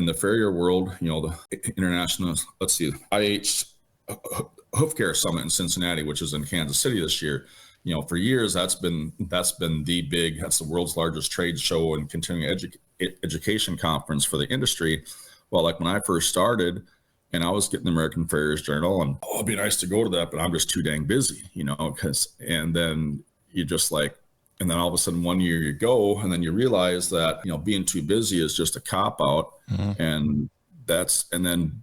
in the Farrier world, the international, let's see, IH Hoof Care Summit in Cincinnati, which is in Kansas City this year. For years, that's been that's the world's largest trade show and continuing education conference for the industry. Well, like when I first started, and I was getting the American Farriers Journal, and it'd be nice to go to that, but I'm just too dang busy, and then you just like, and then all of a sudden one year you go, and then you realize that, being too busy is just a cop out. Mm-hmm. And then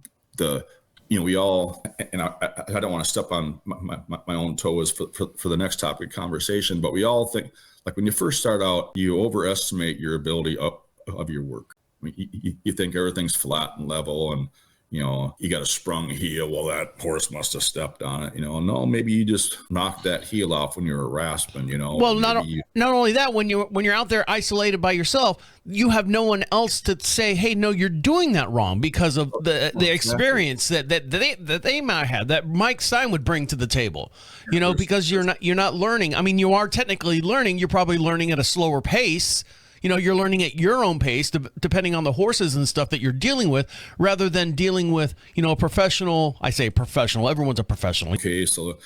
we all, and I don't want to step on my own toes for the next topic conversation, but we all think, like when you first start out, you overestimate your ability of your work. I mean, you think everything's flat and level, and you got a sprung heel. Well, that horse must have stepped on it. No, maybe you just knocked that heel off when you were rasping. Well, not only that, when you're out there isolated by yourself, you have no one else to say, hey, no, you're doing that wrong, because of the experience that they might have, that Mike Stine would bring to the table. Because you're not learning. I mean, you are technically learning. You're probably learning at a slower pace. You're learning at your own pace, depending on the horses and stuff that you're dealing with, rather than dealing with, a professional. I say professional. Everyone's a professional. Okay, so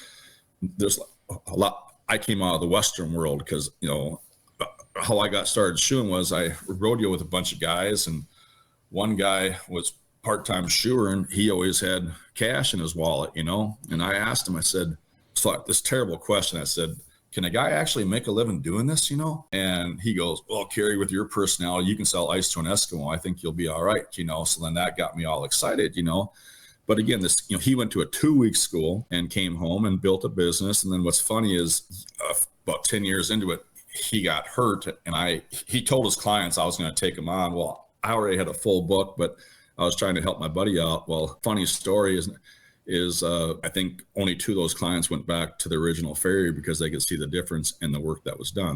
there's a lot. I came out of the Western world because, how I got started shoeing was I rodeo with a bunch of guys, and one guy was part-time shoer, and he always had cash in his wallet, And I asked him, I said, so this terrible question. I said, can a guy actually make a living doing this, And he goes, well, Kerry, with your personality, you can sell ice to an Eskimo. I think you'll be all right, So then that got me all excited, But again, he went to a 2-week school and came home and built a business. And then what's funny is about 10 years into it, he got hurt. And he told his clients I was going to take him on. Well, I already had a full book, but I was trying to help my buddy out. Well, funny story is I think only 2 of those clients went back to the original Farrier because they could see the difference in the work that was done.